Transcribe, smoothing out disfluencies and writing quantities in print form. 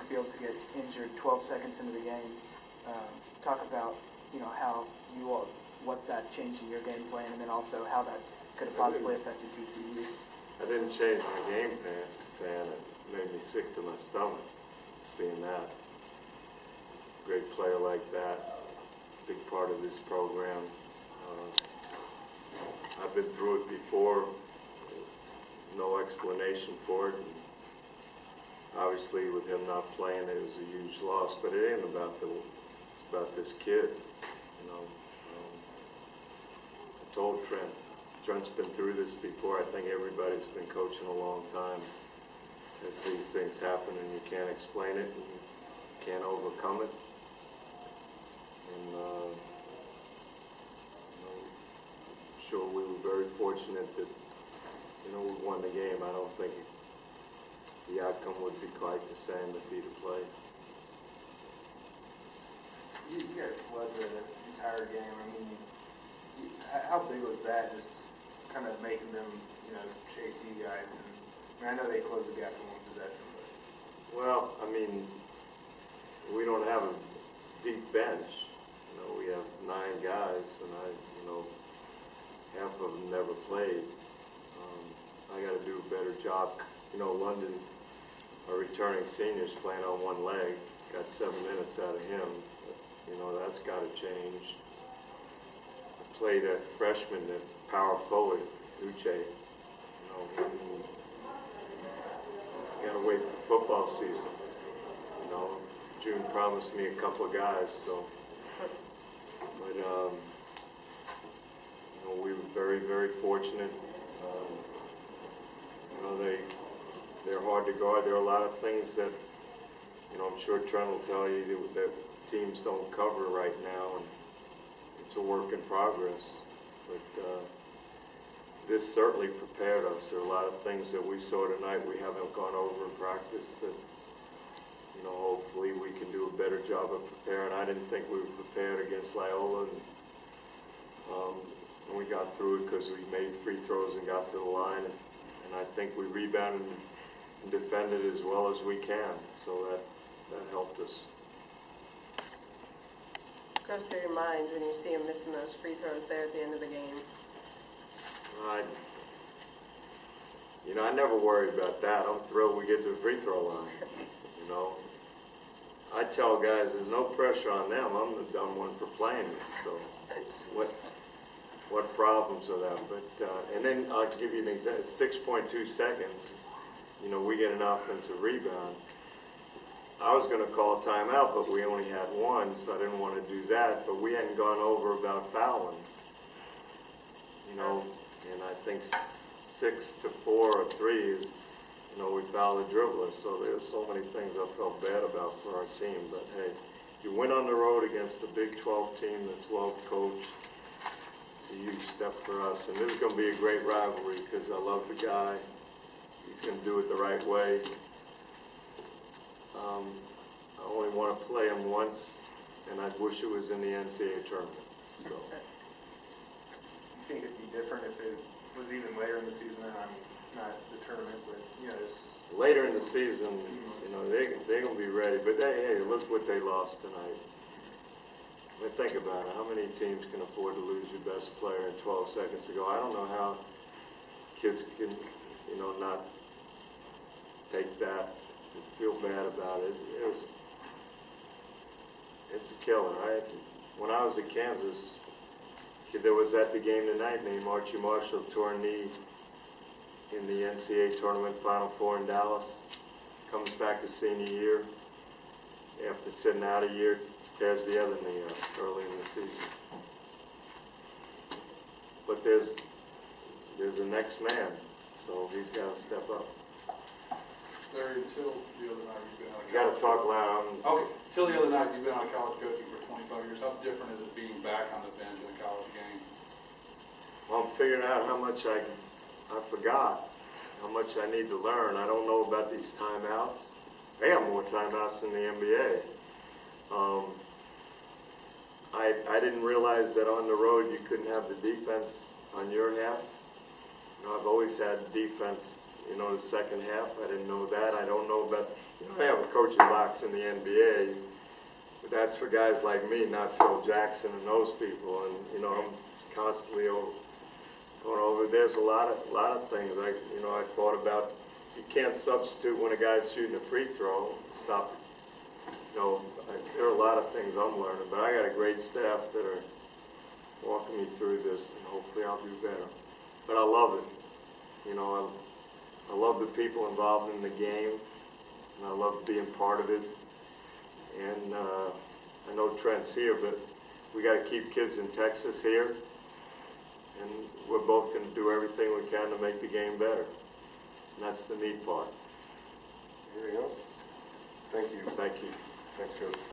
field to get injured 12 seconds into the game. Talk about, how you all, what that changed in your game plan, and then also how that could have possibly affected TCU. I didn't change my game plan. It made me sick to my stomach seeing that. Great player like that, big part of this program. I've been through it before. There's no explanation for it. And obviously, with him not playing, it was a huge loss. But it ain't about it's about this kid. I told Trent's been through this before. I think everybody's been coaching a long time. As these things happen and you can't explain it and you can't overcome it. And I'm sure we were very fortunate that we won the game. I don't think the outcome would be quite the same if he'd have played. You guys led the entire game. I mean, how big was that? Just kind of making them, chase you guys. And I know they closed the gap in one possession. But. Well, I mean, we don't have a deep bench. We have 9 guys, and half of them never played. I got to do a better job. London, our returning senior's playing on one leg. Got 7 minutes out of him. That's got to change. I played a freshman at power forward, Uche. Got to wait for football season. June promised me a couple of guys, so. But we were very, very fortunate. They're hard to guard. There are a lot of things that, I'm sure Trent will tell you that teams don't cover right now, and it's a work in progress. But this certainly prepared us. There are a lot of things that we saw tonight we haven't gone over in practice that, hopefully we can do a better job of preparing. I didn't think we were prepared against Loyola, and we got through it because we made free throws and got to the line, and I think we rebounded and defended as well as we can, so that helped us. What goes through your mind when you see him missing those free throws there at the end of the game? I never worried about that. I'm thrilled we get to the free throw line. I tell guys there's no pressure on them. I'm the dumb one for playing it. So what problems are that? But and then I'll give you an example. 6.2 seconds. We get an offensive rebound. I was going to call a timeout, but we only had one, so I didn't want to do that. But we hadn't gone over about fouling. And I think 6 to 4 or 3 is, we fouled the dribbler. So there's so many things I felt bad about for our team. But hey, you win on the road against a Big 12 team that's well coached. It's a huge step for us. And this is going to be a great rivalry because I love the guy. He's going to do it the right way. I only want to play him once, and I wish it was in the NCAA tournament. So. You think it'd be different if it was even later in the season? I'm not the tournament, but just later in the season, they're going to be ready. But hey, look what they lost tonight. I mean, think about it. How many teams can afford to lose your best player in 12 seconds to go? I don't know how kids can, not take that and feel bad about it. It's a killer, right? When I was at Kansas, kid that was at the game tonight named Archie Marshall tore a knee in the NCAA tournament Final Four in Dallas. Comes back his senior year. After sitting out a year, tears the other knee up early in the season. But there's the next man, so he's got to step up. Larry, until the other night, you've been out of college. You got to talk loud. Okay. Till the other night, you've been out of college coaching for 25 years. How different is it being back on the bench in a college game? Well, I'm figuring out how much I forgot, how much I need to learn. I don't know about these timeouts. They have more timeouts than the NBA. I didn't realize that on the road you couldn't have the defense on your half. I've always had defense, you know, the second half. I didn't know that. I don't know about, you know, they have a coaching box in the NBA. But that's for guys like me, not Phil Jackson and those people. And, you know, I'm constantly going over. There's a lot of things. I thought about, you can't substitute when a guy's shooting a free throw. Stop. You know, there are a lot of things I'm learning. But I got a great staff that are walking me through this, and hopefully I'll do better. But I love it. You know, I love the people involved in the game, and I love being part of it. And I know Trent's here, but we got to keep kids in Texas here, and we're both going to do everything we can to make the game better. And that's the neat part. Anything else? Thank you. Thank you. Thanks, Coach.